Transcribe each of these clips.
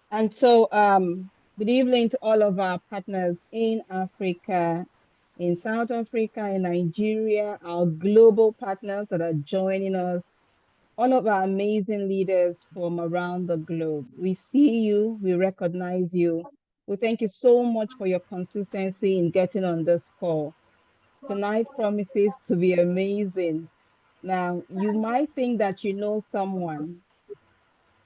And so, good evening to all of our partners in Africa, in South Africa, in Nigeria, our global partners that are joining us, all of our amazing leaders from around the globe. We see you, we recognize you. We thank you so much for your consistency in getting on this call. Tonight promises to be amazing. Now, you might think that you know someone,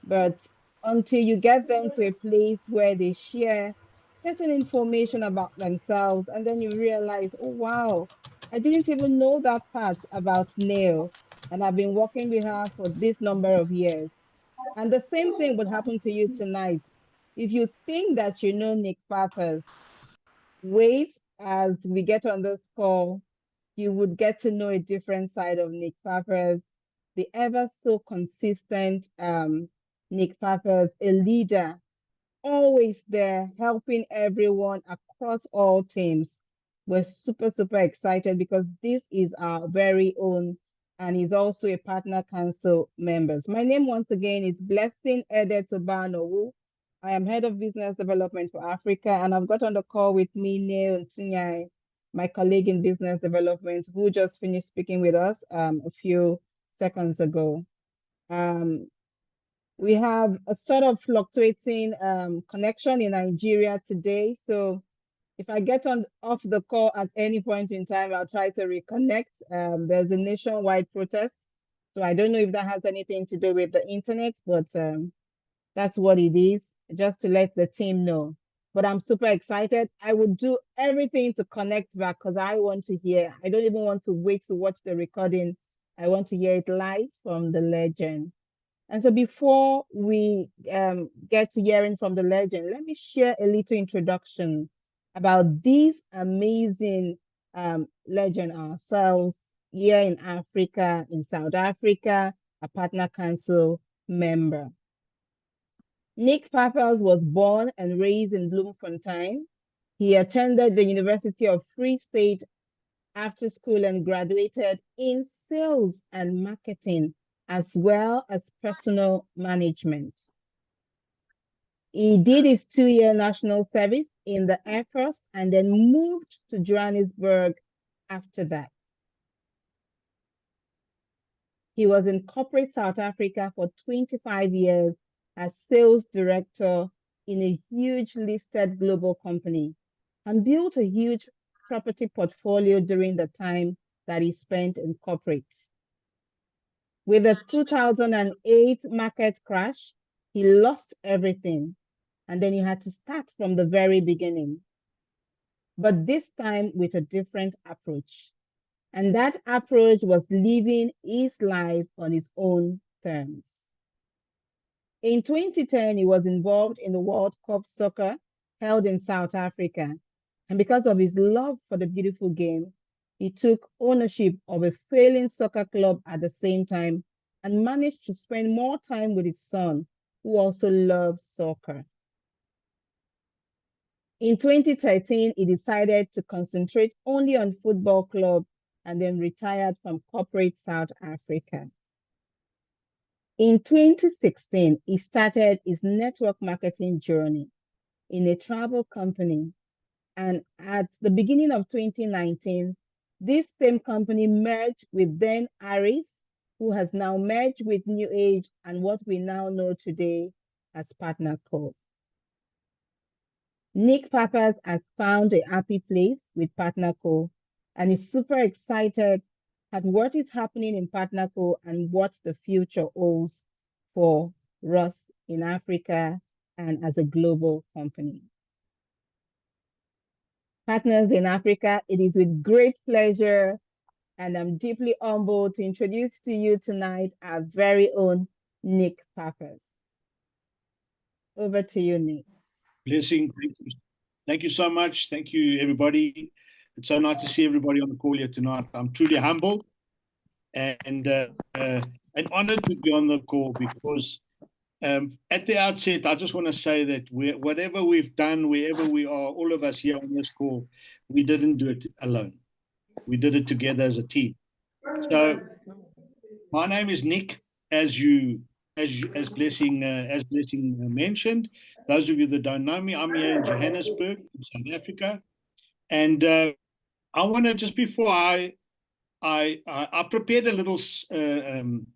but until you get them to a place where they share certain information about themselves, and then you realize, oh, wow, I didn't even know that part about Neil, and I've been working with her for this number of years. And the same thing would happen to you tonight. If you think that you know Nic Papas, wait as we get on this call, you would get to know a different side of Nic Papas, the ever so consistent Nic Papas, a leader, always there helping everyone across all teams. We're super excited because this is our very own, and he's also a partner council members. My name once again is Blessing Edetobanowu. I am head of business development for Africa, and I've got on the call with me Neil Ntunyai, my colleague in business development, who just finished speaking with us a few seconds ago. Um, we have a sort of fluctuating connection in Nigeria today. So if I get on off the call at any point in time, I'll try to reconnect. There's a nationwide protest. So I don't know if that has anything to do with the internet, but that's what it is, just to let the team know. But I'm super excited. I would do everything to connect back because I want to hear. I don't even want to wait to watch the recording. I want to hear it live from the legend. And so before we get to hearing from the legend, let me share a little introduction about this amazing legend ourselves here in Africa, in South Africa, a partner council member. Nic Papas was born and raised in Bloemfontein. He attended the University of Free State after school and graduated in sales and marketing as well as personal management. He did his 2-year national service in the Air Force and then moved to Johannesburg after that. He was in corporate South Africa for 25 years as sales director in a huge listed global company and built a huge property portfolio during the time that he spent in corporate. With the 2008 market crash, he lost everything and then he had to start from the very beginning. But this time with a different approach. And that approach was living his life on his own terms. In 2010, he was involved in the World Cup soccer held in South Africa. And because of his love for the beautiful game, he took ownership of a failing soccer club at the same time and managed to spend more time with his son, who also loves soccer. In 2013, he decided to concentrate only on football club and then retired from corporate South Africa. In 2016, he started his network marketing journey in a travel company. And at the beginning of 2019, this same company merged with then Aris, who has now merged with New Age and what we now know today as Partner Co. Nic Papas has found a happy place with Partner Co and is super excited at what is happening in Partner Co and what the future holds for us in Africa and as a global company. Partners in Africa, it is with great pleasure and I'm deeply humbled to introduce to you tonight our very own Nic Papas. Over to you, Nic. Blessing. Thank you so much. Thank you, everybody. It's so nice to see everybody on the call here tonight. I'm truly humbled and honored to be on the call because at the outset, I just want to say that whatever we've done, wherever we are, all of us here on this call, we didn't do it alone. We did it together as a team. So my name is Nic, as you Blessing mentioned, those of you that don't know me, I'm here in Johannesburg, in South Africa, and I want to just before I prepared a little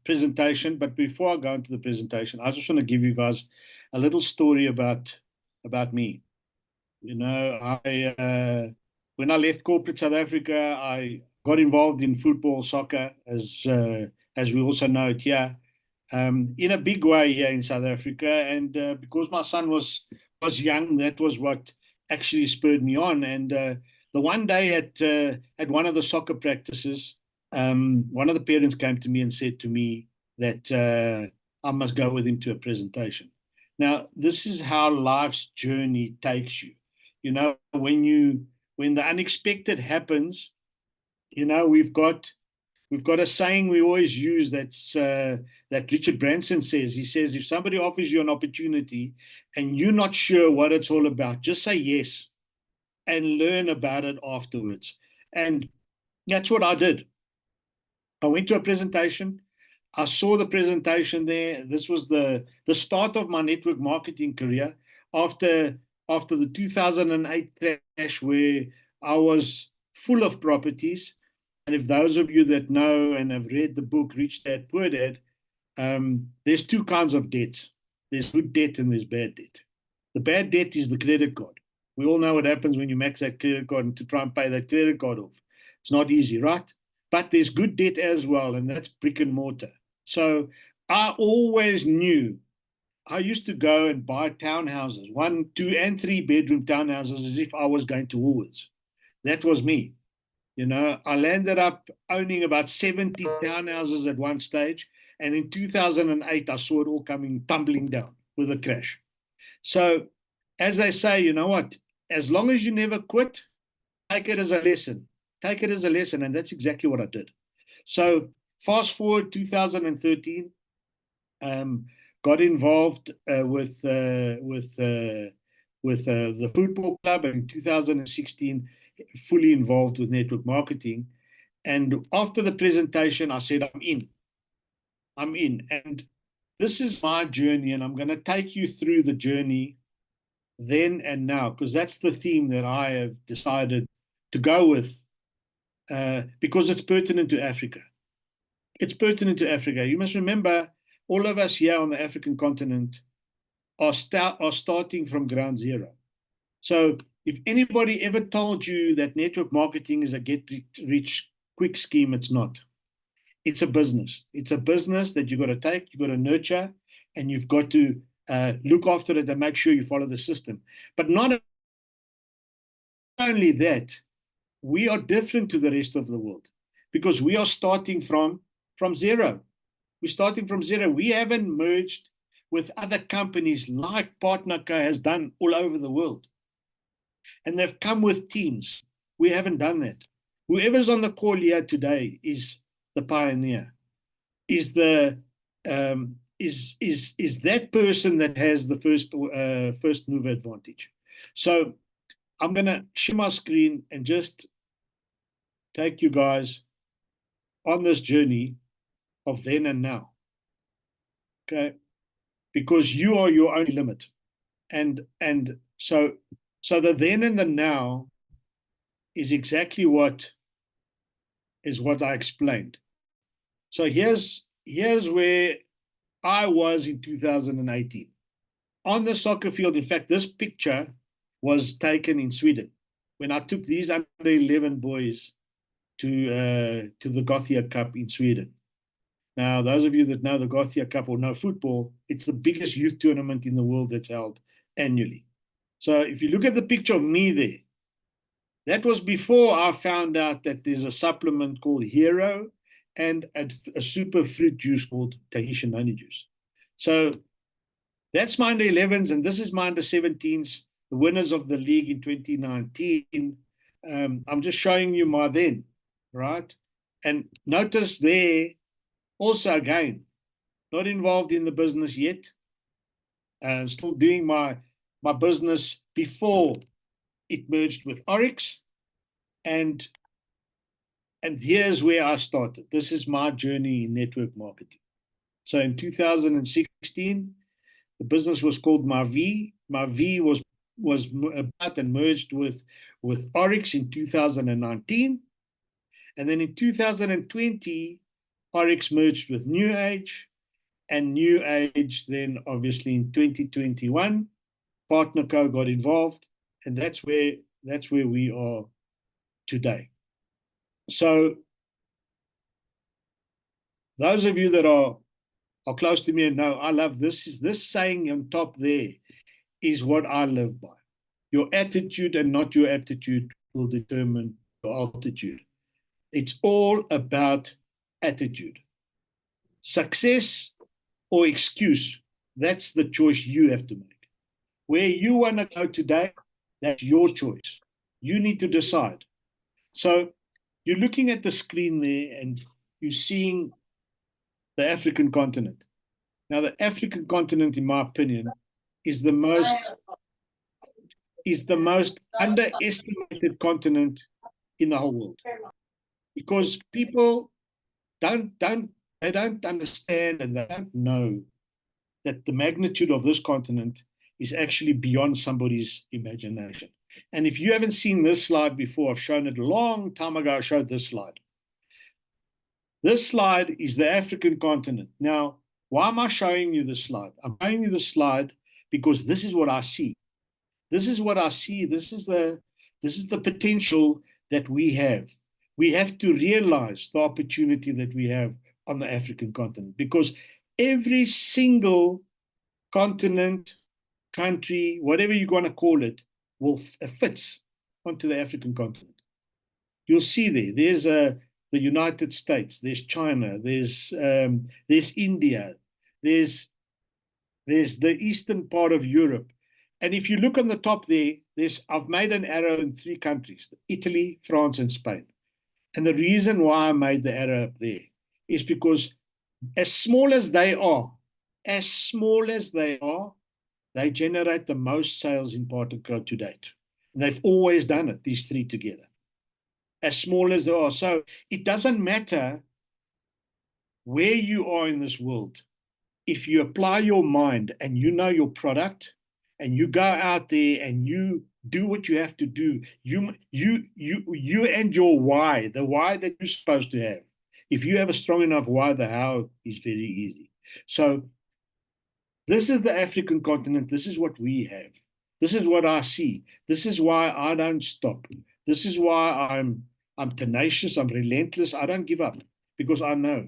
presentation, but before I go into the presentation, I just want to give you guys a little story about me. You know, when I left corporate South Africa, I got involved in football, soccer, as we also know it here, in a big way here in South Africa. And because my son was young, that was what actually spurred me on. And the one day at one of the soccer practices, one of the parents came to me and said to me that I must go with him to a presentation. Now, this is how life's journey takes you. You know, when the unexpected happens, you know, we've got a saying we always use that Richard Branson says. He says, if somebody offers you an opportunity and you're not sure what it's all about, just say yes and learn about it afterwards. And that's what I did. I went to a presentation. I saw the presentation there. This was the start of my network marketing career after the 2008 crash, where I was full of properties. And if those of you that know and have read the book Rich Dad Poor Dad, there's two kinds of debts. There's good debt and there's bad debt. The bad debt is the credit card. We all know what happens when you max that credit card and to try and pay that credit card off. It's not easy, right? But there's good debt as well, and that's brick and mortar. So I always knew I used to go and buy townhouses, 1, 2, and 3 bedroom townhouses, as if I was going to Woolworths. That was me. You know, I landed up owning about 70 townhouses at one stage. And in 2008, I saw it all coming tumbling down with a crash. So, as they say, you know what? As long as you never quit, take it as a lesson. Take it as a lesson. And that's exactly what I did. So, fast forward 2013, got involved with the football club, and in 2016 fully involved with network marketing. And after the presentation, I said, I'm in. And this is my journey, and I'm going to take you through the journey then and now, because that's the theme that I have decided to go with, because it's pertinent to Africa. It's pertinent to Africa. You must remember, all of us here on the African continent are starting from ground zero. So if anybody ever told you that network marketing is a get-rich-quick scheme, it's not. It's a business. It's a business that you've got to take, you've got to nurture, and you've got to look after it and make sure you follow the system. But not only that, we are different to the rest of the world because we are starting from zero. We're starting from zero. We haven't merged with other companies like PartnerCo has done all over the world. And they've come with teams. We haven't done that. Whoever's on the call here today is the pioneer, is the is that person that has the first mover advantage. So I'm going to share my screen and just take you guys on this journey of then and now. Okay, because you are your own limit, and so the then and the now is exactly what I explained. So here's where I was in 2018 on the soccer field. In fact, this picture was taken in Sweden when I took these under 11 boys to the Gothia Cup in Sweden. Now, those of you that know the Gothia Cup or know football, it's the biggest youth tournament in the world that's held annually. So if you look at the picture of me there, that was before I found out that there's a supplement called Hero and a super fruit juice called Tahitian honey juice. So that's my under 11s, and this is my under 17s, the winners of the league in 2019. I'm just showing you my then, right? And notice there, also again, not involved in the business yet, still doing my business before it merged with Oryx, and here's where I started. This is my journey in network marketing. So in 2016, the business was called Mavi. Mavi was bought and merged with Oryx in 2019. And then in 2020, Oryx merged with New Age, and New Age then obviously in 2021, PartnerCo got involved, and that's where we are today. So those of you that are close to me and know I love this saying on top there is what I live by. Your attitude and not your aptitude will determine your altitude. It's all about attitude. Success or excuse, that's the choice you have to make. Where you want to go today, that's your choice. You need to decide. So you're looking at the screen there and you're seeing the African continent. Now, the African continent, in my opinion, is the most underestimated continent in the whole world, because people don't understand and they don't know that the magnitude of this continent is actually beyond somebody's imagination. And if you haven't seen this slide before, I've shown it a long time ago. I showed this slide. This slide is the African continent. Now, why am I showing you this slide? I'm showing you this slide because this is what I see. This is what I see. This is the potential that we have. We have to realize the opportunity that we have on the African continent, because every single continent, country, whatever you're going to call it, will fits onto the African continent. You'll see there's the United States, there's China, there's India, there's the eastern part of Europe. And if you look on the top there, I've made an arrow in 3 countries, Italy, France, and Spain. And the reason why I made the arrow up there is because as small as they are, they generate the most sales in PartnerCo to date. And they've always done it, these 3 together. As small as they are. So it doesn't matter where you are in this world. If you apply your mind and you know your product and you go out there and you do what you have to do, you and your why, the why that you're supposed to have. If you have a strong enough why, the how is very easy. So this is the African continent. This is what we have. This is what I see. This is why I don't stop. This is why I'm tenacious. I'm relentless. I don't give up, because I know,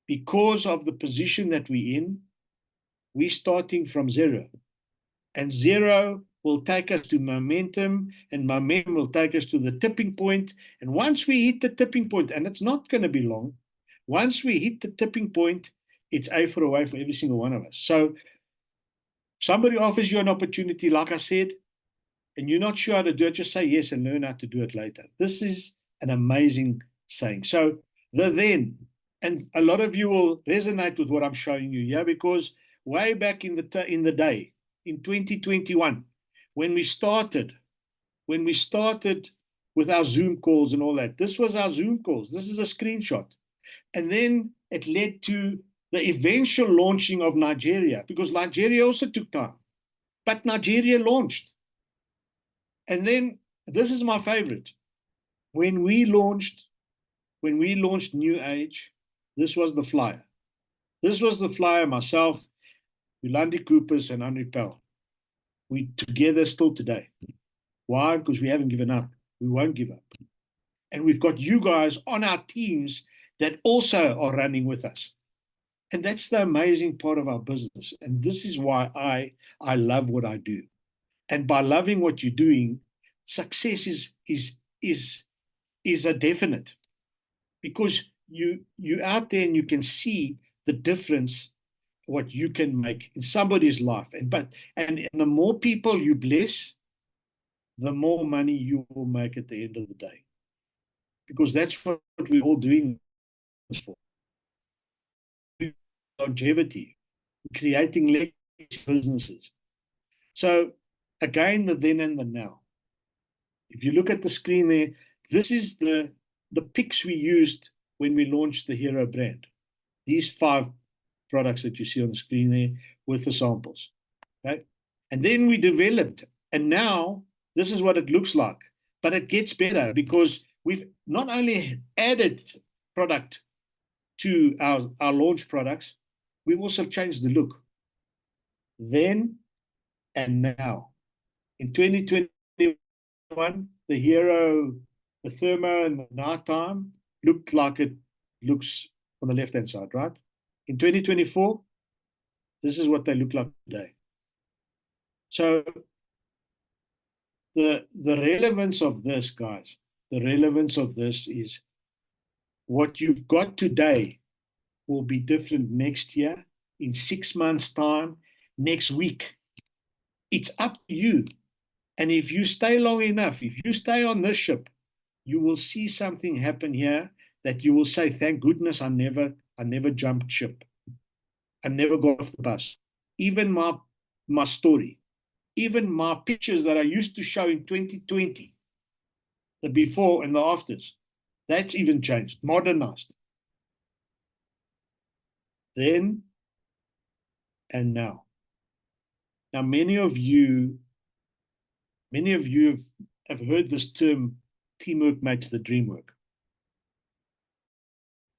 because of the position that we're in, we're starting from zero. And zero will take us to momentum, and momentum will take us to the tipping point. And once we hit the tipping point, and it's not going to be long, once we hit the tipping point, it's A for away for every single one of us. So somebody offers you an opportunity, like I said, and you're not sure how to do it, just say yes and learn how to do it later. This is an amazing saying. So the then, and a lot of you will resonate with what I'm showing you here, because way back in the day, in 2021, when we started with our Zoom calls and all that, this was our Zoom calls. This is a screenshot. And then it led to the eventual launching of Nigeria, because Nigeria also took time, but Nigeria launched. And then this is my favorite. When we launched New Age, this was the flyer. This was the flyer, myself, Yolandi Coopers, and Henri Pell. We together still today. Why? Because we haven't given up. We won't give up. And we've got you guys on our teams that also are running with us. And that's the amazing part of our business. And this is why I love what I do. And by loving what you're doing, success is a definite, because you're out there and you can see the difference what you can make in somebody's life. And the more people you bless, the more money you will make at the end of the day. Because that's what we're all doing this for. Longevity, creating legacy businesses. So again, the then and the now. If you look at the screen there, this is the pics we used when we launched the Hero brand. These 5 products that you see on the screen there with the samples. Okay. And then we developed, and now this is what it looks like, but it gets better because we've not only added product to our launch products, we've also changed the look. Then and now. In 2021, the Hero, the Thermo, and the Nighttime looked like it looks on the left-hand side, right? In 2024, this is what they look like today. So the relevance of this, guys, the relevance of this is what you've got today will be different next year, in 6 months' time, next week. It's up to you. And if you stay long enough, if you stay on this ship, you will see something happen here that you will say, thank goodness I never jumped ship. I never got off the bus. Even my story, even my pictures that I used to show in 2020, the before and the afters, that's even changed, modernized. Then and now. Now, many of you have heard this term, teamwork makes the dream work.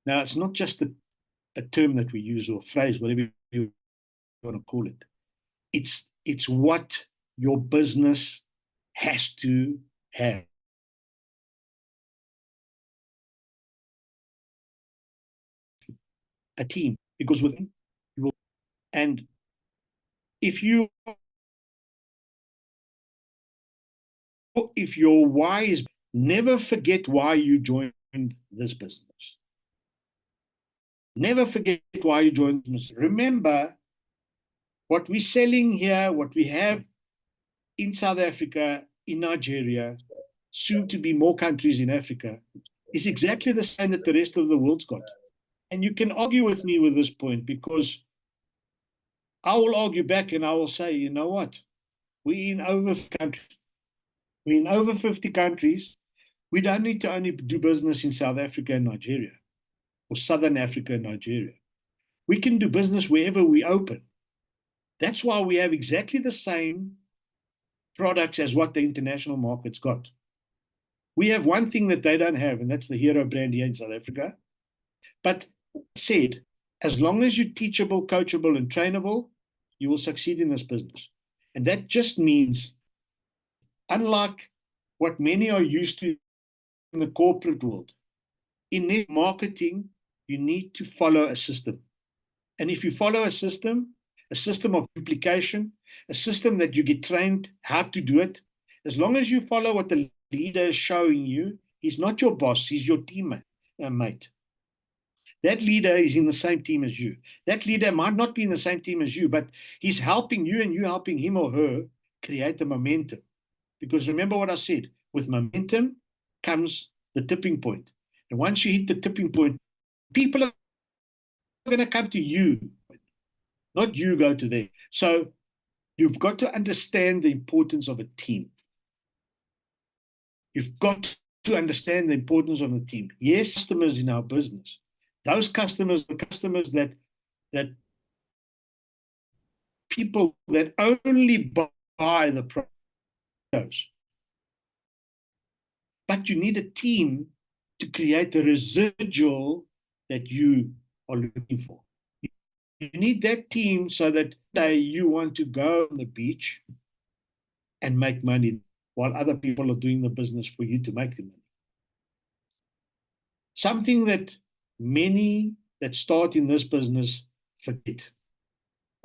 Now, it's not just a term that we use or a phrase, whatever you want to call it. It's what your business has to have. A team, because within you will, and if your why is, never forget why you joined this business. Never forget why you joined this. Remember what we're selling here, what we have in South Africa, in Nigeria, soon to be more countries in Africa, is exactly the same that the rest of the world's got. And you can argue with me with this point, because I will argue back and I will say, you know what? We're in over 50 countries. We're in over 50 countries. We don't need to only do business in South Africa and Nigeria, or Southern Africa and Nigeria. We can do business wherever we open. That's why we have exactly the same products as what the international market's got. We have one thing that they don't have, and that's the Hero brand here in South Africa. But said, as long as you're teachable, coachable, and trainable, you will succeed in this business. And that just means, unlike what many are used to in the corporate world, in marketing, you need to follow a system. And if you follow a system of duplication, a system that you get trained how to do it, as long as you follow what the leader is showing you, he's not your boss, he's your teammate, mate. That leader is in the same team as you. That leader might not be in the same team as you, but he's helping you and you helping him or her create the momentum. Because remember what I said, with momentum comes the tipping point. And once you hit the tipping point, people are going to come to you, not you go to them. So you've got to understand the importance of a team. You've got to understand the importance of the team. Yes, customers in our business. Those customers, the customers that people that only buy the products. But you need a team to create the residual that you are looking for. You need that team so that day you want to go on the beach and make money while other people are doing the business for you to make the money. Something that many that start in this business forget.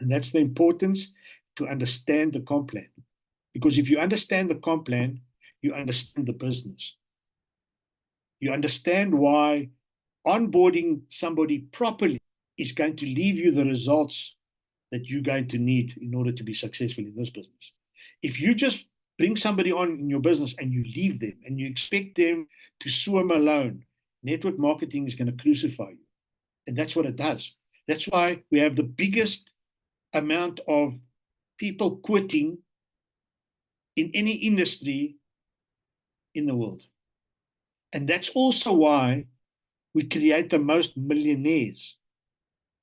And that's the importance to understand the comp plan. Because if you understand the comp plan, you understand the business. You understand why onboarding somebody properly is going to leave you the results that you're going to need in order to be successful in this business. If you just bring somebody on in your business and you leave them and you expect them to swim alone, network marketing is going to crucify you. And that's what it does. That's why we have the biggest amount of people quitting in any industry in the world. And that's also why we create the most millionaires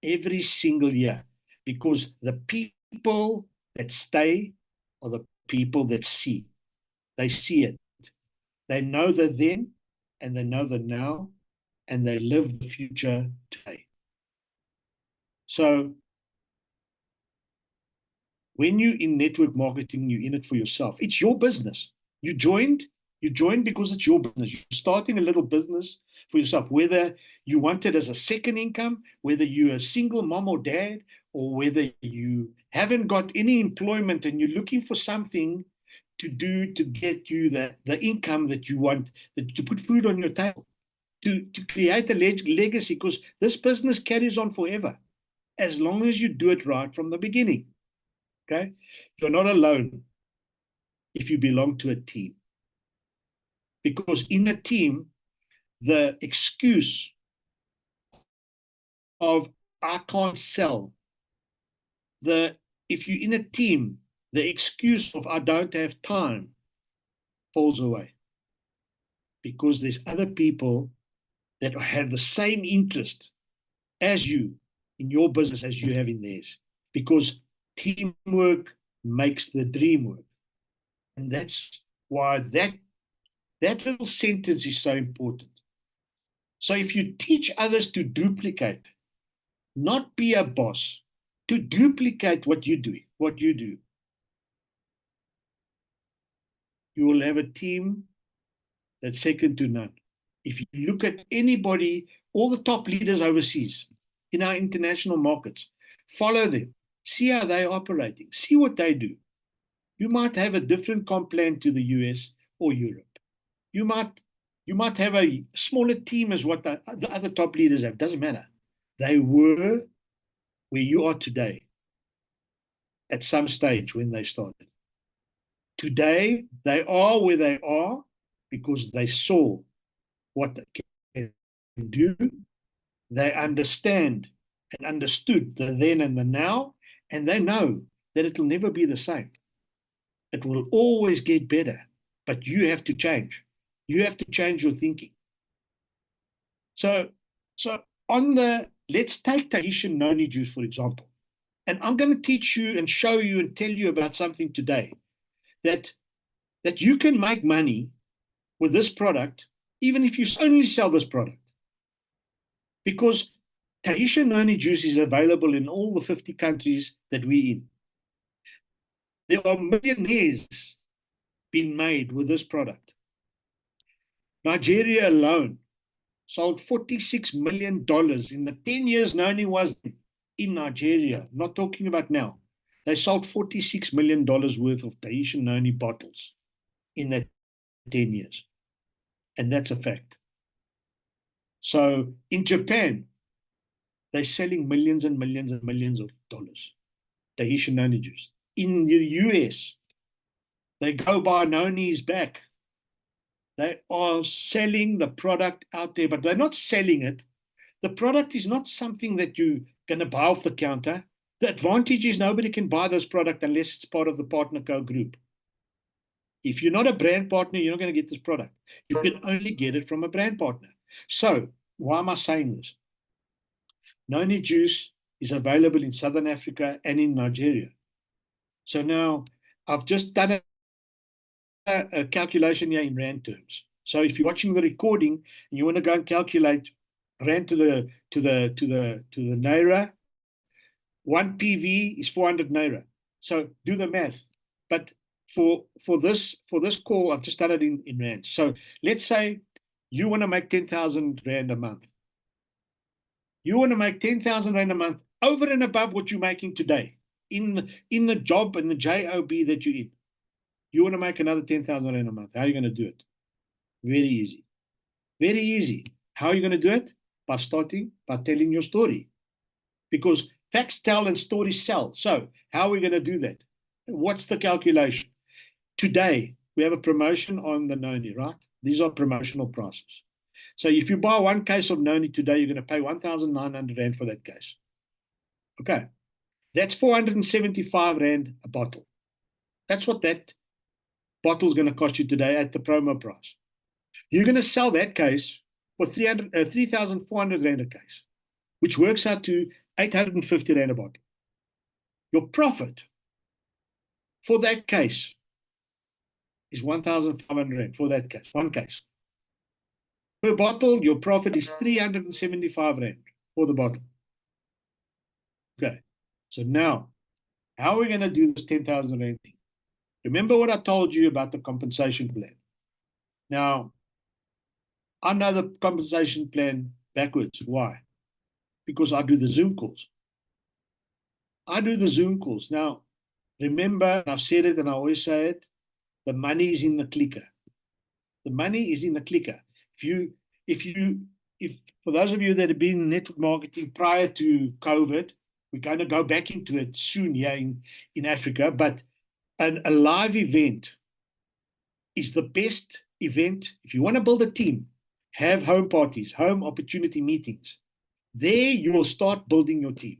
every single year, because the people that stay are the people that see. They see it. They know the then, and they know the now, and they live the future today. So when you're in network marketing, you're in it for yourself. It's your business. You joined because it's your business. You're starting a little business for yourself, whether you want it as a second income, whether you're a single mom or dad, or whether you haven't got any employment and you're looking for something to do to get you the income that you want, to put food on your table, to create a legacy, because this business carries on forever as long as you do it right from the beginning. Okay? You're not alone if you belong to a team. Because in a team, the excuse of I can't sell, if you're in a team, the excuse of I don't have time falls away. Because there's other people that have the same interest as you in your business as you have in theirs. Because teamwork makes the dream work. And that's why that little sentence is so important. So if you teach others to duplicate, not be a boss, to duplicate what you do, you will have a team that's second to none. If you look at anybody, all the top leaders overseas in our international markets, follow them, see how they're operating, see what they do. You might have a different comp plan to the US or Europe. You might have a smaller team as what the other top leaders have. Doesn't matter. They were where you are today at some stage when they started. Today, they are where they are because they saw what they can do. They understand and understood the then and the now, and they know that it'll never be the same. It will always get better, but you have to change. You have to change your thinking. So let's take Tahitian noni juice, for example. And I'm going to teach you and show you and tell you about something today that you can make money with this product, even if you only sell this product. Because Tahitian noni juice is available in all the 50 countries that we're in. There are millionaires being made with this product. Nigeria alone sold $46 million in the 10 years noni was in Nigeria. Not talking about now. They sold $46 million worth of Tahitian noni bottles in that 10 years. And that's a fact. So in Japan, they're selling millions and millions and millions of dollars, Tahitian noni juice. In the US, they go by noni's back. They are selling the product out there, but they're not selling it. The product is not something that you're going to buy off the counter. The advantage is nobody can buy this product unless it's part of the Partner Co group. If you're not a brand partner, you're not going to get this product. You can only get it from a brand partner. So why am I saying this? Noni juice is available in Southern Africa and in Nigeria. So now I've just done a calculation here in rand terms. So if you're watching the recording and you want to go and calculate rand to the naira, 1 PV is 400 naira. So do the math. But for this call, I've just done it in rand. So let's say you want to make 10,000 rand a month. You want to make 10,000 rand a month over and above what you're making today in the job and the job that you're in. You want to make another 10,000 rand a month. How are you going to do it? Very easy. Very easy. How are you going to do it? By telling your story. Because facts tell and stories sell. So how are we going to do that? What's the calculation? Today, we have a promotion on the noni, right? These are promotional prices. So if you buy one case of noni today, you're going to pay 1,900 rand for that case. Okay. That's 475 rand a bottle. That's what that bottle is going to cost you today at the promo price. You're going to sell that case for 3,400 rand a case, which works out to 850 Rand a bottle. Your profit for that case is 1,500 Rand for that case, one case. Per bottle, your profit is 375 Rand for the bottle. Okay. So now, how are we going to do this 10,000 Rand thing? Remember what I told you about the compensation plan. Now, I know the compensation plan backwards. Why? Because I do the Zoom calls. I do the Zoom calls. Now, remember, I've said it and I always say it, the money is in the clicker. The money is in the clicker. If for those of you that have been in network marketing prior to COVID, we're going to go back into it soon here in Africa, but a live event is the best event. If you want to build a team, have home parties, home opportunity meetings. There you will start building your team.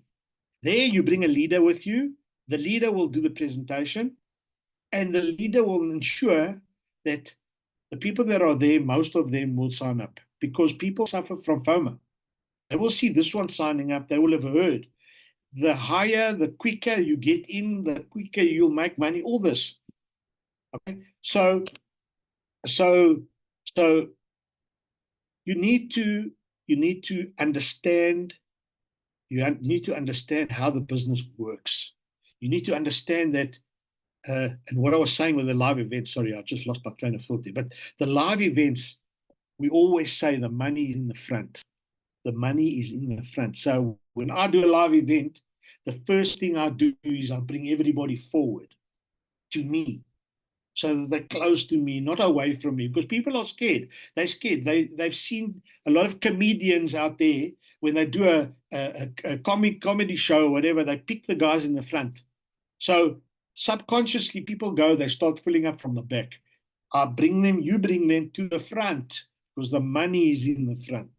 There you bring a leader with you. The leader will do the presentation, and the leader will ensure that the people that are there, most of them will sign up because people suffer from FOMO. They will see this one signing up. They will have heard. The higher, the quicker you get in, the quicker you'll make money, all this. Okay. So you need to understand how the business works. You need to understand that, and what I was saying with the live events, sorry, I just lost my train of thought there, but the live events, we always say the money is in the front. The money is in the front. So when I do a live event, the first thing I do is I bring everybody forward to me so that they're close to me, not away from me, because people are scared. They're scared. They've seen a lot of comedians out there when they do a comedy show or whatever, they pick the guys in the front. So subconsciously people go, they start filling up from the back. You bring them to the front because the money is in the front.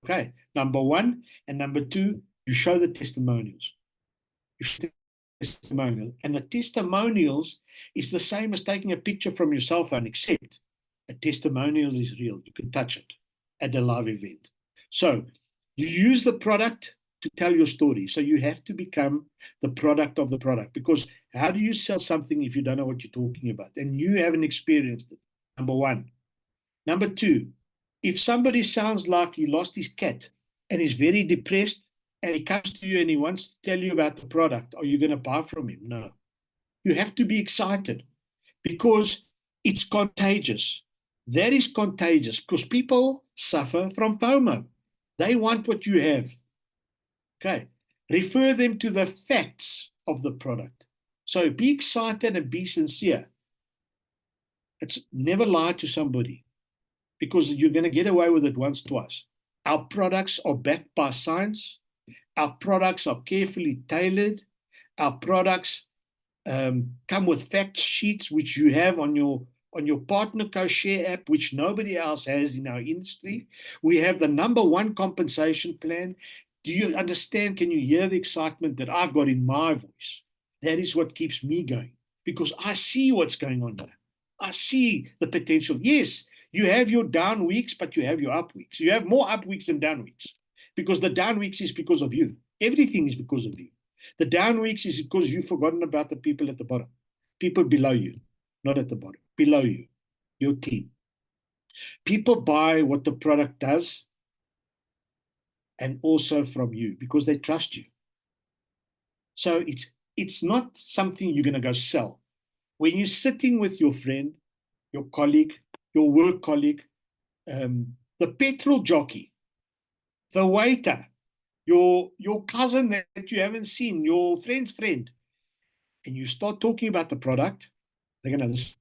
Okay, number one. And number two, you show the testimonials. You show the testimonial. And the testimonials is the same as taking a picture from your cell phone, except a testimonial is real. You can touch it at a live event. So you use the product to tell your story. So you have to become the product of the product, because how do you sell something if you don't know what you're talking about and you haven't experienced it? Number one. Number two, if somebody sounds like he lost his cat and is very depressed and he comes to you and he wants to tell you about the product, are you going to buy from him? No. You have to be excited because it's contagious. That is contagious because people suffer from FOMO. They want what you have. Okay. Refer them to the facts of the product. So be excited and be sincere. It's never lie to somebody, because you're going to get away with it once, twice. Our products are backed by science. Our products are carefully tailored. Our products come with fact sheets, which you have on your Partner Co-Share app, which nobody else has in our industry. We have the number one compensation plan. Do you understand? Can you hear the excitement that I've got in my voice? That is what keeps me going, because I see what's going on there. I see the potential. Yes, you have your down weeks, but you have your up weeks. You have more up weeks than down weeks, because the down weeks is because of you. Everything is because of you. The down weeks is because you've forgotten about the people at the bottom, people below you, not at the bottom, below you, your team. People buy what the product does and also from you because they trust you. So it's not something you're going to go sell. When you're sitting with your friend, your colleague, your work colleague, the petrol jockey, the waiter, your cousin that you haven't seen, your friend's friend, and you start talking about the product, they're going to listen.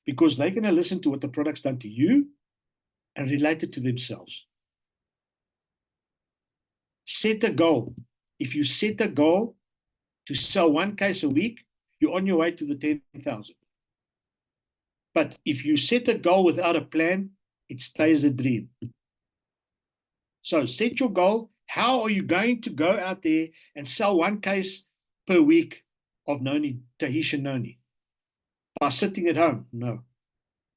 Because they're going to listen to what the product's done to you and relate it to themselves. Set a goal. If you set a goal to sell one case a week, you're on your way to the 10,000. But if you set a goal without a plan, it stays a dream. So set your goal. How are you going to go out there and sell one case per week of noni, Tahitian noni? By sitting at home? No.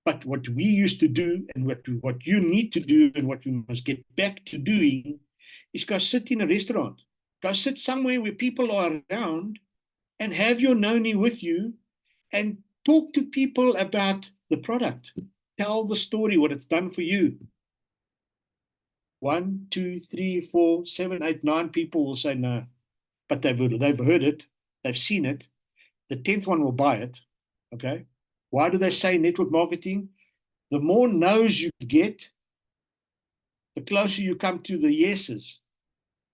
But what we used to do and what you need to do and what we must get back to doing is go sit in a restaurant. Go sit somewhere where people are around and have your noni with you and talk to people about the product. Tell the story, what it's done for you. 1, 2, 3, 4, 7, 8, 9 people will say no, but they've heard it, they've seen it. The 10th one will buy it. Okay. Why do they say network marketing? The more no's you get, the closer you come to the yeses.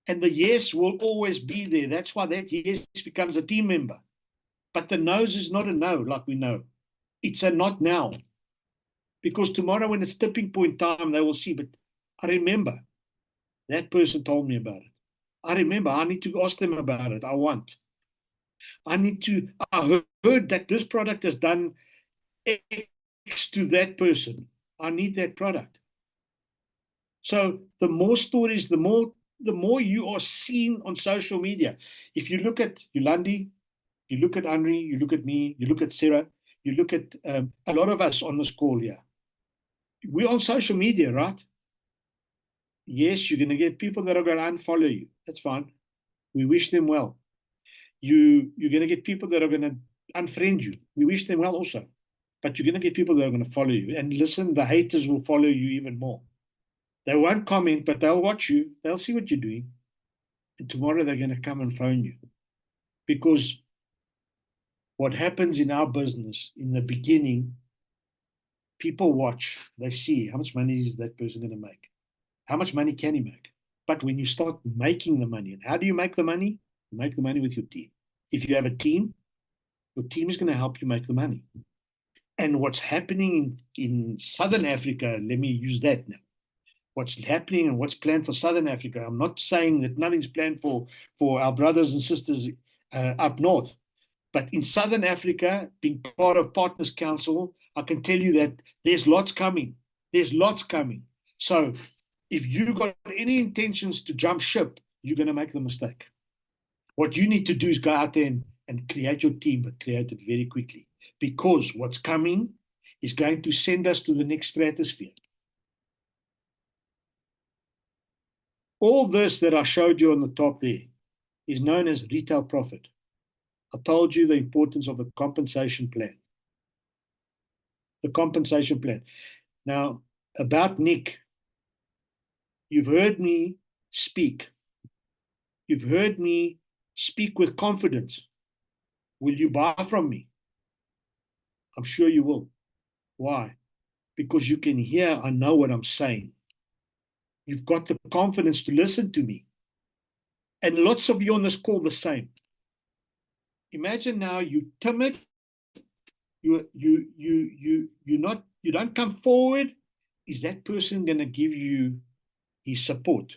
And the yes will always be there. That's why that yes becomes a team member. But the no's is not a no, like we know. It's a not now. Because tomorrow when it's tipping point time, they will see, but I remember that person told me about it. I remember I need to ask them about it. I heard that this product has done X to that person. I need that product. So the more stories, the more you are seen on social media. If you look at Yolandi, you look at Henri, you look at me, you look at Sarah, you look at a lot of us on this call here. We're on social media, right? Yes, you're going to get people that are going to unfollow you. That's fine. We wish them well. You're going to get people that are going to unfriend you. We wish them well also. But you're going to get people that are going to follow you. And listen, the haters will follow you even more. They won't comment, but they'll watch you. They'll see what you're doing. And tomorrow they're going to come and phone you. Because what happens in our business in the beginning, people watch. They see how much money is that person going to make? How much money can he make? But when you start making the money, and how do you make the money? You make the money with your team. If you have a team, your team is going to help you make the money. And what's happening in Southern Africa, let me use that now. What's happening and what's planned for Southern Africa. I'm not saying that nothing's planned for our brothers and sisters up north. But in Southern Africa, being part of Partners Council, I can tell you that there's lots coming. There's lots coming. So if you got any intentions to jump ship, you're going to make the mistake. What you need to do is go out there and create your team, but create it very quickly. Because what's coming is going to send us to the next stratosphere. All this that I showed you on the top there is known as retail profit. I told you the importance of the compensation plan. The compensation plan. Now, about Nic, you've heard me speak. You've heard me speak with confidence. Will you buy from me? I'm sure you will. Why? Because you can hear, I know what I'm saying. You've got the confidence to listen to me. And lots of you on this call the same. Imagine now you timid, you don't come forward. Is that person going to give you his support?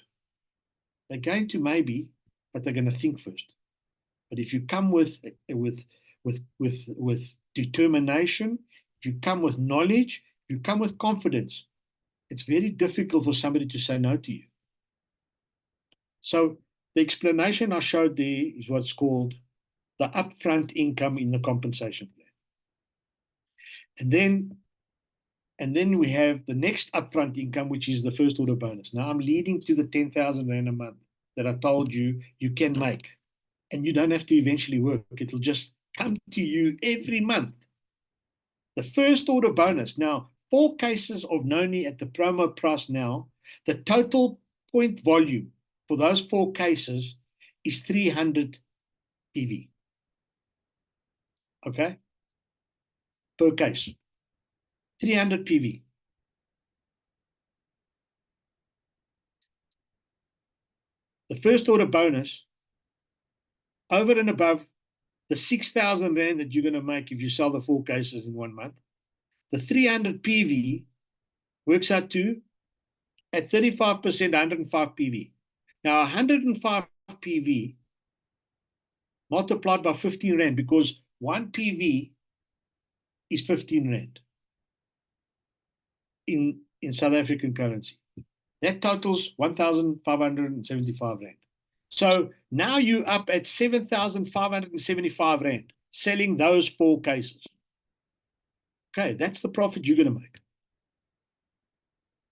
They're going to maybe, but they're going to think first. But if you come with determination, if you come with knowledge, if you come with confidence, it's very difficult for somebody to say no to you. So the explanation I showed there is what's called the upfront income in the compensation plan. And then we have the next upfront income, which is the first order bonus. Now I'm leading to the 10,000 Rand a month that I told you you can make. And you don't have to eventually work. It'll just come to you every month. The first order bonus. Now, 4 cases of Noni at the promo price now. The total point volume for those 4 cases is 300 PV. Okay? Per case. 300 PV. The first order bonus, over and above the 6,000 Rand that you're going to make if you sell the 4 cases in 1 month, the 300 PV works out to, at 35%, 105 PV. Now, 105 PV multiplied by 15 Rand, because 1 PV is 15 Rand in South African currency. That totals 1,575 Rand. So now you're up at 7,575 Rand selling those 4 cases. Okay, that's the profit you're going to make.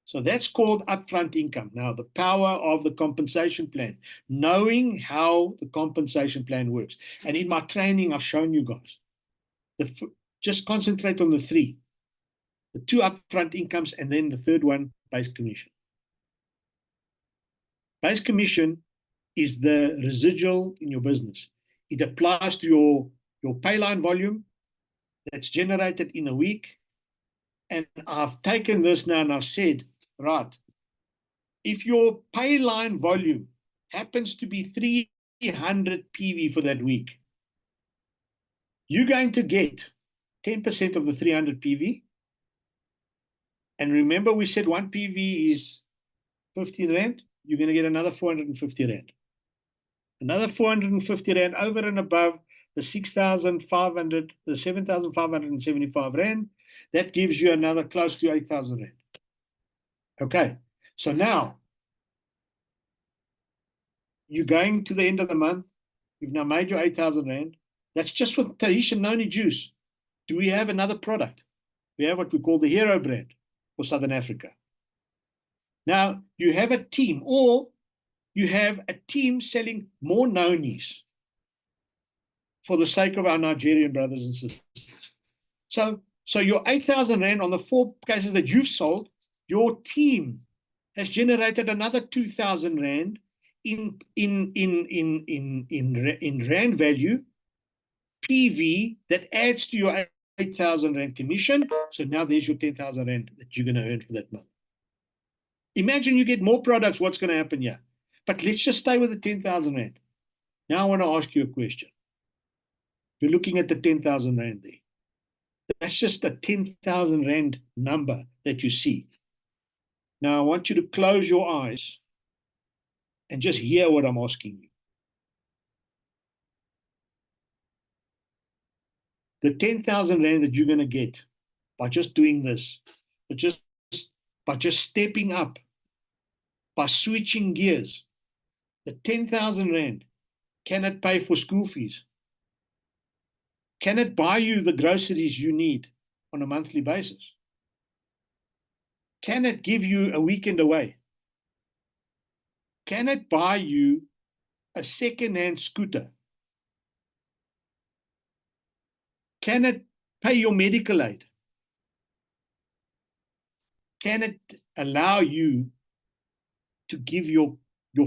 So that's called upfront income. Now, the power of the compensation plan, knowing how the compensation plan works. And in my training, I've shown you guys. Just concentrate on the three. The two upfront incomes, and then the third one, base commission. Base commission is the residual in your business. It applies to your pay line volume that's generated in a week. And I've taken this now and I've said, right, if your pay line volume happens to be 300 PV for that week, you're going to get 10% of the 300 PV. And remember, we said one PV is 15 Rand. You're going to get another 450 Rand. Another 450 Rand over and above the 6,500, the 7,575 Rand. That gives you another close to 8,000 Rand. Okay, so now you're going to the end of the month. You've now made your 8,000 Rand. That's just with Tahitian noni juice. Do we have another product? We have what we call the hero brand for Southern Africa. Now, you have a team, or you have a team selling more nonis for the sake of our Nigerian brothers and sisters. So your 8,000 Rand on the 4 cases that you've sold, your team has generated another 2,000 Rand in Rand value, PV, that adds to your 8,000 Rand commission. So now there's your 10,000 Rand that you're going to earn for that month. Imagine you get more products, what's going to happen here? But let's just stay with the 10,000 Rand. Now I want to ask you a question. You're looking at the 10,000 Rand there. That's just a 10,000 Rand number that you see. Now I want you to close your eyes and just hear what I'm asking you. The 10,000 Rand that you're going to get by just doing this, by just stepping up, by switching gears, the 10,000 Rand, can it pay for school fees? Can it buy you the groceries you need on a monthly basis? Can it give you a weekend away? Can it buy you a second-hand scooter? Can it pay your medical aid? Can it allow you to give your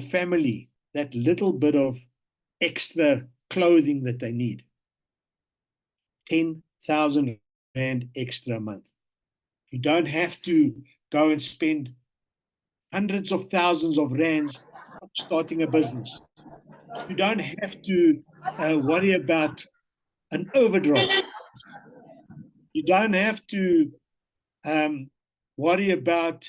family that little bit of extra clothing that they need? 10,000 Rand extra a month. You don't have to go and spend hundreds of thousands of rands starting a business. You don't have to worry about an overdraft. You don't have to worry about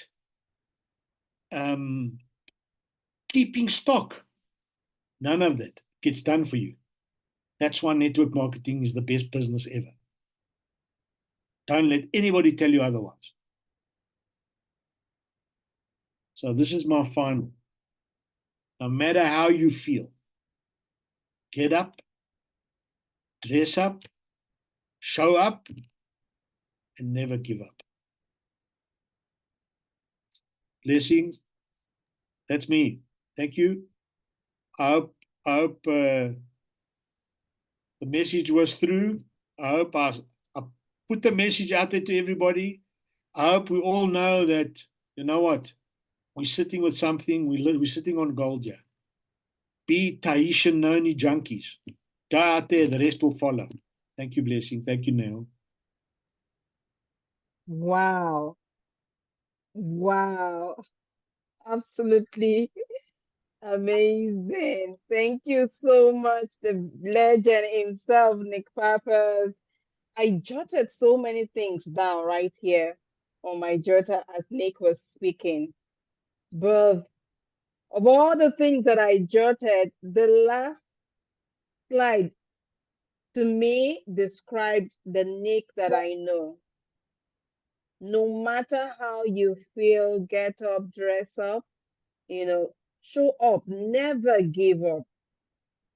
keeping stock. None of that gets done for you. That's why network marketing is the best business ever. Don't let anybody tell you otherwise. So this is my final. No matter how you feel, get up, dress up, show up, and never give up. Blessings. That's me. Thank you. I hope the message was through. I hope I put the message out there to everybody. I hope we all know that, you know what, we're sitting with something, we're sitting on gold here. Be Tahitian noni junkies. Go out there, the rest will follow. Thank you, Blessing. Thank you, Neil. Wow. Wow. Absolutely amazing. Thank you so much, the legend himself, Nic Papas. I jotted so many things down right here on my jotter as Nick was speaking. But of all the things that I jotted, the last slide to me described the Nick that I know. No matter how you feel, get up, dress up, show up, never give up.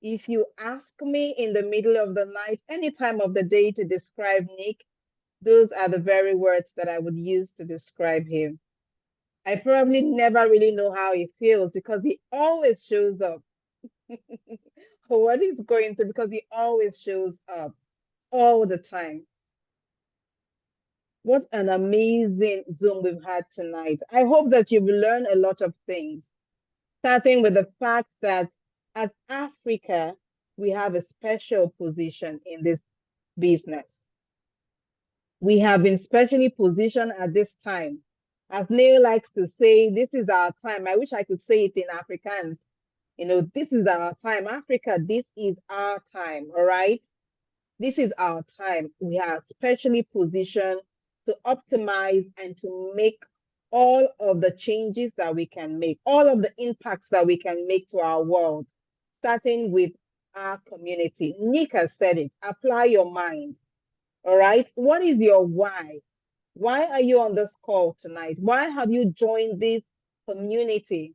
If you ask me in the middle of the night, any time of the day to describe Nick, those are the very words that I would use to describe him. I probably never really know how he feels because he always shows up. What he's going through because he always shows up all the time. What an amazing Zoom we've had tonight. I hope that you've learned a lot of things, starting with the fact that as Africa, we have a special position in this business. We have been specially positioned at this time. As Neil likes to say, this is our time. I wish I could say it in Afrikaans. This is our time. Africa, this is our time. All right. This is our time. We are specially positioned to optimize and to make all of the changes that we can make, all of the impacts that we can make to our world, starting with our community. Nic has said it. Apply your mind. All right. What is your why? Why are you on this call tonight? Why have you joined this community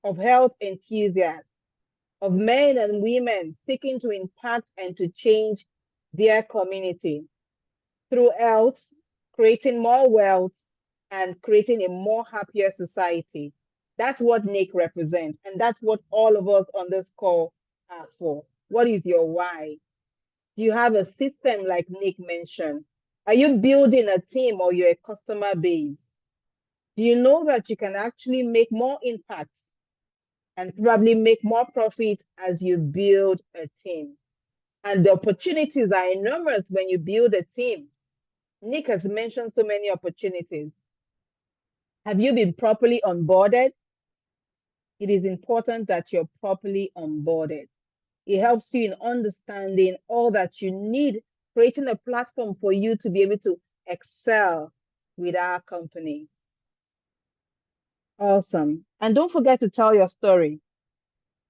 of health enthusiasts, of men and women seeking to impact and to change their community through health, creating more wealth, and creating a more happier society? That's what Nic represents, and that's what all of us on this call are for. What is your why? Do you have a system like Nic mentioned? Are you building a team or you're a customer base? Do you know that you can actually make more impact and probably make more profit as you build a team? And the opportunities are enormous when you build a team. Nic has mentioned so many opportunities. Have you been properly onboarded? It is important that you're properly onboarded. It helps you in understanding all that you need, creating a platform for you to be able to excel with our company. Awesome. And don't forget to tell your story.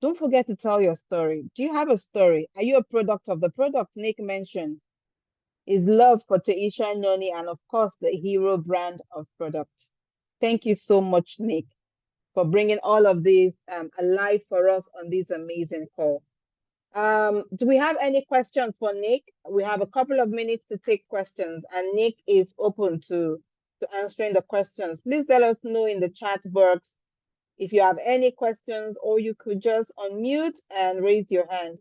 Don't forget to tell your story. Do you have a story? Are you a product of the product Nic mentioned? Is love for Taisha Noni and of course the hero brand of products. Thank you so much, Nic, for bringing all of this alive for us on this amazing call. Do we have any questions for Nic? We have a couple of minutes to take questions, and Nic is open to answering the questions. Please let us know in the chat box if you have any questions, or you could just unmute and raise your hand.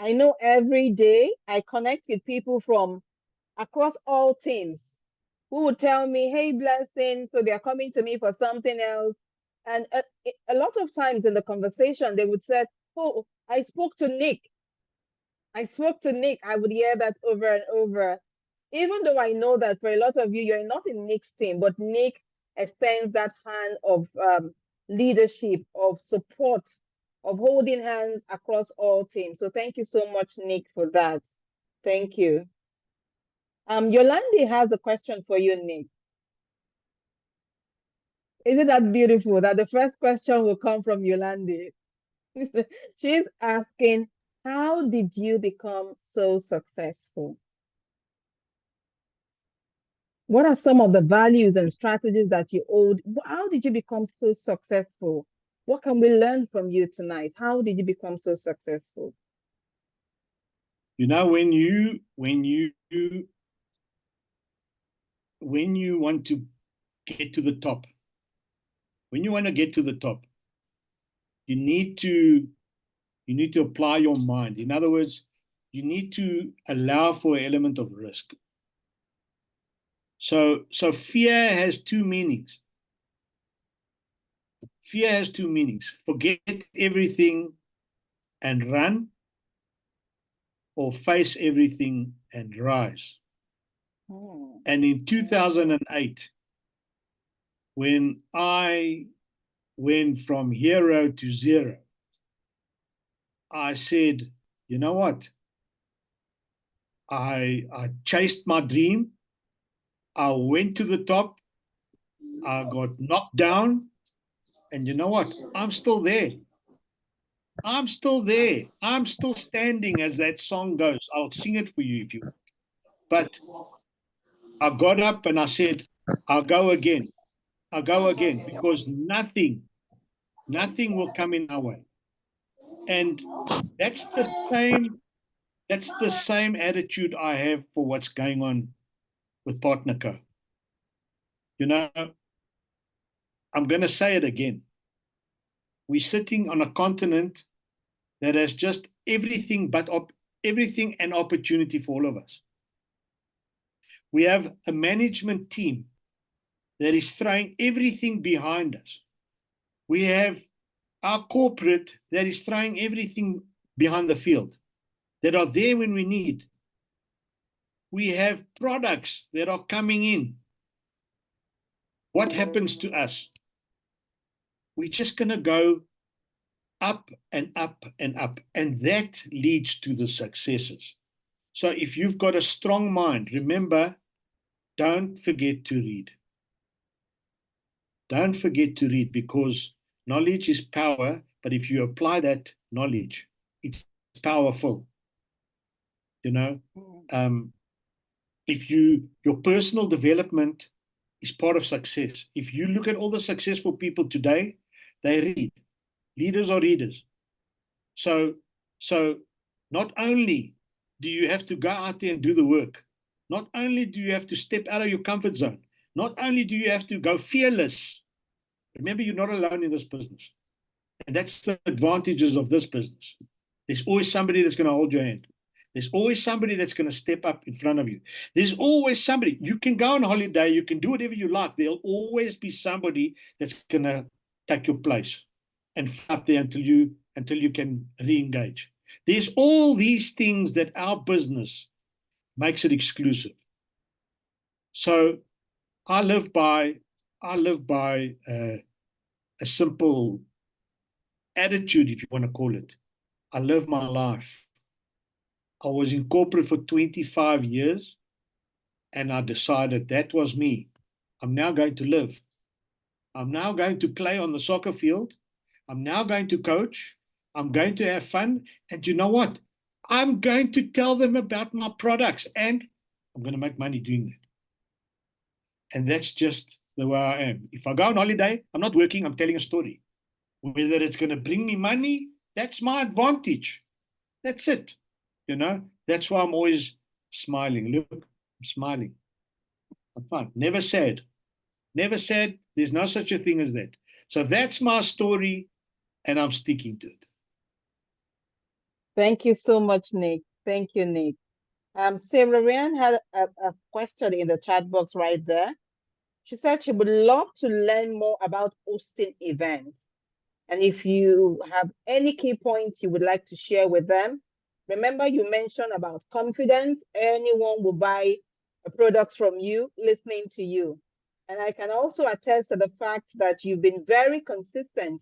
I know every day I connect with people from across all teams who would tell me, hey, Blessing, so they're coming to me for something else. And a lot of times in the conversation, they would say, oh, I spoke to Nic. I spoke to Nic. I would hear that over and over. Even though I know that for a lot of you, you're not in Nic's team, but Nic extends that hand of leadership, of support, of holding hands across all teams. So thank you so much, Nic, for that. Thank you. Yolandi has a question for you, Nic. Isn't that beautiful that the first question will come from Yolandi? She's asking, how did you become so successful? What are some of the values and strategies that you owed? How did you become so successful? What can we learn from you tonight? How did you become so successful? When you want to get to the top, you need to apply your mind. In other words, you need to allow for an element of risk. So fear has two meanings. Fear has two meanings. Forget everything and run, or face everything and rise. Oh. And in 2008, when I went from hero to zero, I said, you know what? I chased my dream. I went to the top. I got knocked down. And you know what? I'm still there. I'm still there. I'm still standing, as that song goes. I'll sing it for you if you want. But I got up and I said, I'll go again. I'll go again, because nothing will come in our way. And that's the same attitude I have for what's going on with Partner Co. You know, I'm going to say it again. We're sitting on a continent that has just everything and opportunity for all of us. We have a management team that is throwing everything behind us. We have our corporate that is throwing everything behind the field, that are there when we need. We have products that are coming in. What happens to us? We're just going to go up and up and up, and that leads to the successes. So if you've got a strong mind, remember, don't forget to read. Don't forget to read, because knowledge is power, but if you apply that knowledge, it's powerful. You know, if your personal development is part of success. If you look at all the successful people today, they read. Leaders are readers. So not only do you have to go out there and do the work, not only do you have to step out of your comfort zone, not only do you have to go fearless. Remember, you're not alone in this business. And that's the advantages of this business. There's always somebody that's going to hold your hand. There's always somebody that's going to step up in front of you. There's always somebody. You can go on holiday. You can do whatever you like. There'll always be somebody that's going to take your place and up there until you can re-engage. There's all these things that our business makes it exclusive. So I live by a simple attitude, if you want to call it. I live my life. I was in corporate for 25 years, and I decided that was me. I'm now going to live. I'm now going to play on the soccer field. I'm now going to coach. I'm going to have fun. And you know what? I'm going to tell them about my products, and I'm going to make money doing that. And that's just the way I am. If I go on holiday, I'm not working, I'm telling a story. Whether it's going to bring me money, that's my advantage. That's it. You know, that's why I'm always smiling. Look, I'm smiling. I'm fine. Never sad. Never sad. There's no such a thing as that. So that's my story, and I'm sticking to it. Thank you so much, Nic. Thank you, Nic. Sarah Ryan had a question in the chat box right there. She said she would love to learn more about hosting events. And if you have any key points you would like to share with them, remember you mentioned about confidence. Anyone will buy a product from you listening to you. And I can also attest to the fact that you've been very consistent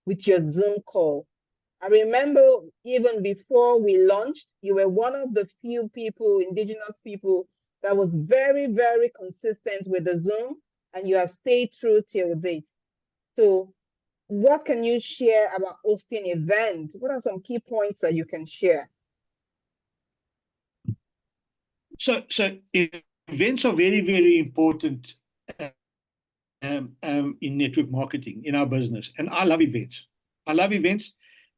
with your Zoom call. I remember even before we launched, you were one of the few people, indigenous people, that was very, very consistent with the Zoom, and you have stayed true till date. So what can you share about hosting events? What are some key points that you can share? So events are very, very important in network marketing, in our business. And I love events.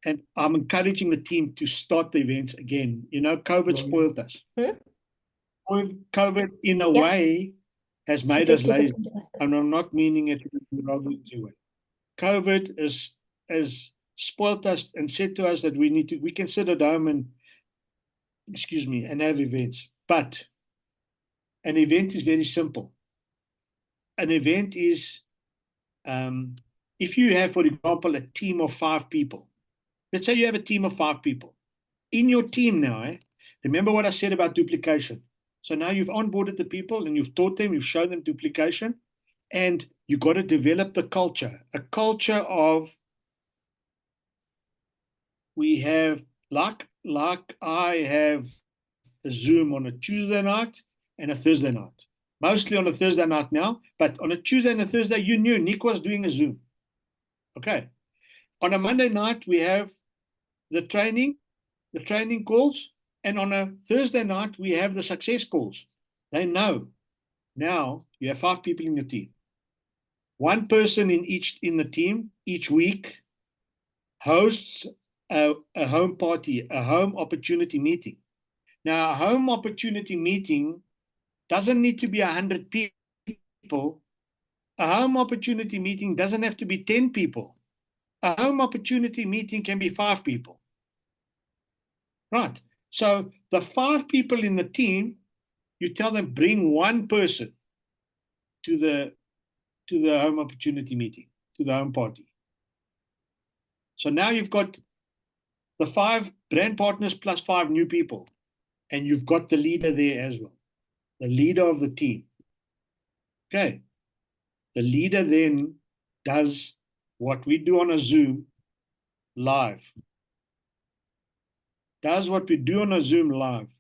And I'm encouraging the team to start the events again. You know, COVID spoiled us. COVID, in a way, has made us lazy. And I'm not meaning it in a derogatory way. COVID has spoiled us and said to us that we can sit at home and have events. But an event is very simple. An event is, if you have, for example, a team of 5 people. Let's say you have a team of 5 people. In your team now, remember what I said about duplication. So now you've onboarded the people and you've taught them, you've shown them duplication, and you've got to develop the culture. A culture of, we have, like I have a Zoom on a Tuesday night and a Thursday night. Mostly on a Thursday night now, but on a Tuesday and a Thursday, you knew Nic was doing a Zoom. Okay. On a Monday night, we have the training calls, and on a Thursday night, we have the success calls. They know now you have 5 people in your team. One person in the team each week hosts a home party, a home opportunity meeting. Now, a home opportunity meeting doesn't need to be 100 people. A home opportunity meeting doesn't have to be 10 people. A home opportunity meeting can be 5 people. Right. So the 5 people in the team, you tell them bring one person to the home opportunity meeting, to the home party. So now you've got the 5 brand partners plus 5 new people, and you've got the leader there as well, the leader of the team. Okay. The leader then does what we do on a Zoom live. Does what we do on a Zoom live.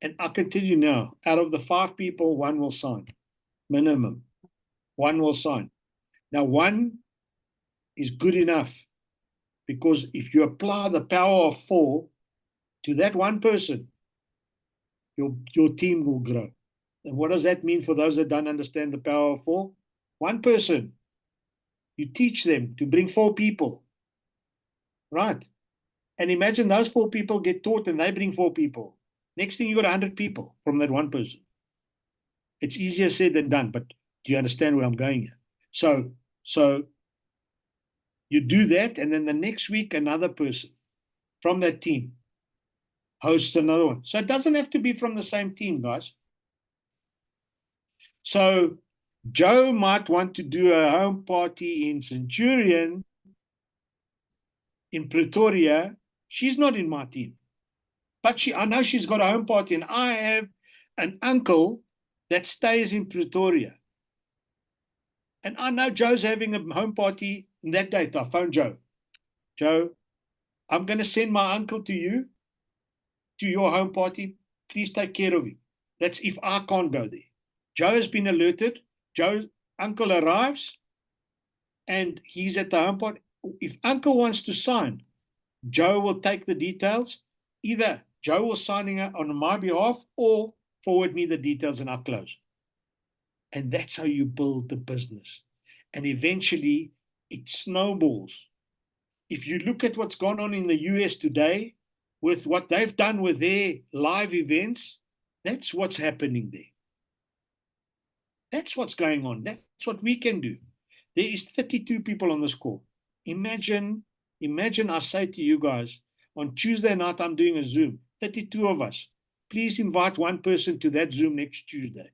And I can tell you now, out of the 5 people, 1 will sign. Minimum. 1 will sign. Now, 1 is good enough, because if you apply the power of 4 to that 1 person, your team will grow. And what does that mean for those that don't understand the power of 4? 1 person, you teach them to bring 4 people, right? And imagine those 4 people get taught and they bring 4 people. Next thing, you got 100 people from that 1 person. It's easier said than done, but do you understand where I'm going here? So you do that, and then the next week, another person from that team hosts another one. So it doesn't have to be from the same team, guys. So Joe might want to do a home party in Centurion, in Pretoria. She's not in my team, but I know she's got a home party, and I have an uncle that stays in Pretoria. And I know Joe's having a home party in that date. I phoned Joe. Joe, I'm going to send my uncle to you, to your home party. Please take care of him. That's if I can't go there. Joe has been alerted. Joe's uncle arrives, and he's at the home party. If uncle wants to sign, Joe will take the details. Either Joe will sign it on my behalf or forward me the details, and I'll close. And that's how you build the business. And eventually it snowballs. If you look at what's gone on in the US today, with what they've done with their live events, that's what's happening there. That's what's going on. That's what we can do. There is 32 people on this call. Imagine I say to you guys, on Tuesday night, I'm doing a Zoom, 32 of us. Please invite 1 person to that Zoom next Tuesday.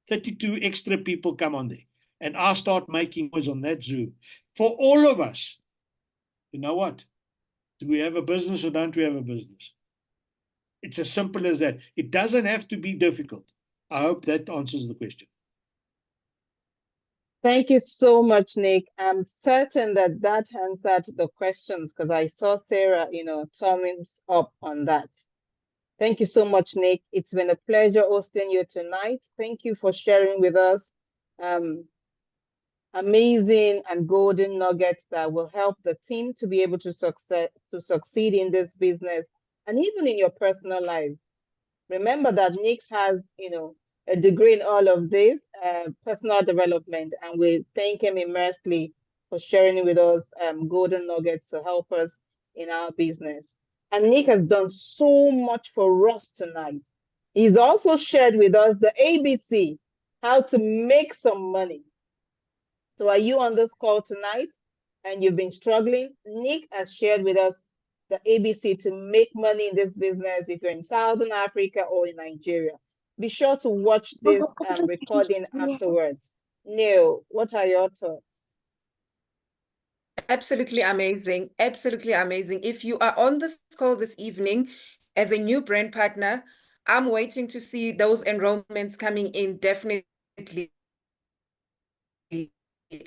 32 extra people come on there. And I start making noise on that Zoom. For all of us, you know what? Do we have a business or don't we have a business? It's as simple as that. It doesn't have to be difficult. I hope that answers the question. Thank you so much, Nic. I'm certain that answered the questions, because I saw Sarah, thumbs up on that. Thank you so much, Nic. It's been a pleasure hosting you tonight. Thank you for sharing with us amazing and golden nuggets that will help the team to be able to succeed in this business and even in your personal life. Remember that Nic has, a degree in all of this, personal development, and we thank him immensely for sharing with us golden nuggets to help us in our business. And Nic has done so much for us tonight. He's also shared with us the ABC, how to make some money. So are you on this call tonight and you've been struggling? Nic has shared with us the ABC to make money in this business if you're in Southern Africa or in Nigeria. Be sure to watch this recording afterwards. Neil, what are your thoughts? Absolutely amazing. Absolutely amazing. If you are on this call this evening as a new brand partner, I'm waiting to see those enrollments coming in, definitely.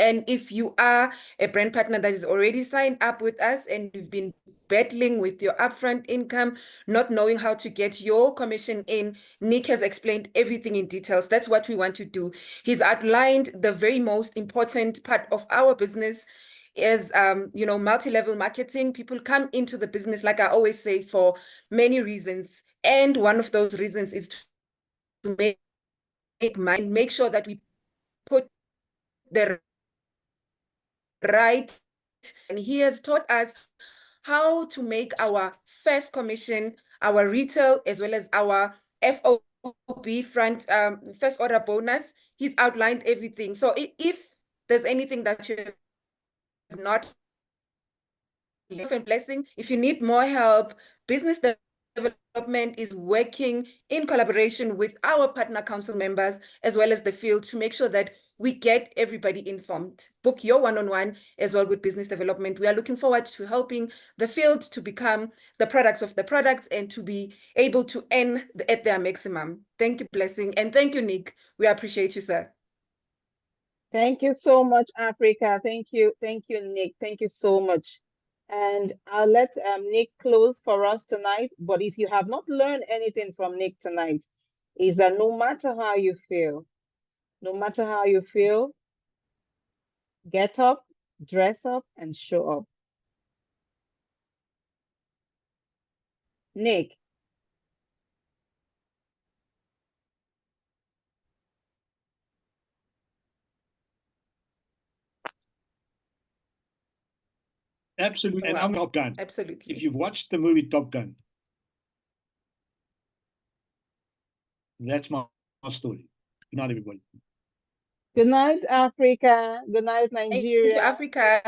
And if you are a brand partner that is already signed up with us and you've been battling with your upfront income, not knowing how to get your commission in, Nic has explained everything in details. That's what we want to do. He's outlined the very most important part of our business is multi-level marketing. People come into the business, like I always say, for many reasons. And one of those reasons is to make money, make sure that we put the right, and he has taught us how to make our first commission, our retail, as well as our FOB front first order bonus. He's outlined everything. So if there's anything that you have not and blessing, if you need more help, business development is working in collaboration with our partner council members as well as the field to make sure that we get everybody informed. Book your one-on-one as well with business development. We are looking forward to helping the field to become the products of the products and to be able to earn at their maximum. Thank you, Blessing. And thank you, Nic. We appreciate you, sir. Thank you so much, Africa. Thank you, Nic. Thank you so much. And I'll let Nic close for us tonight. But if you have not learned anything from Nic tonight, is that no matter how you feel, get up, dress up, and show up. Nic. Absolutely. And I'm Top Gun. Absolutely. If you've watched the movie Top Gun, that's my story. Good night, everybody. Good night, Africa. Good night, Nigeria. Thank you, Africa.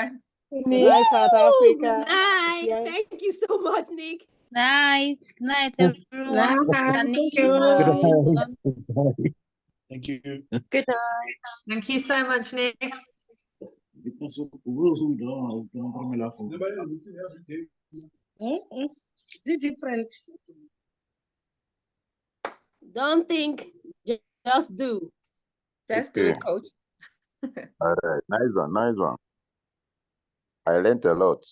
Good night, South Africa. Good night. Yeah. Thank you so much, Nic. Night. Good night, everyone. Thank you. Good night. Thank you so much, Nic. It's different. Don't think, just do. Just do it, coach. All right, nice one. I learned a lot.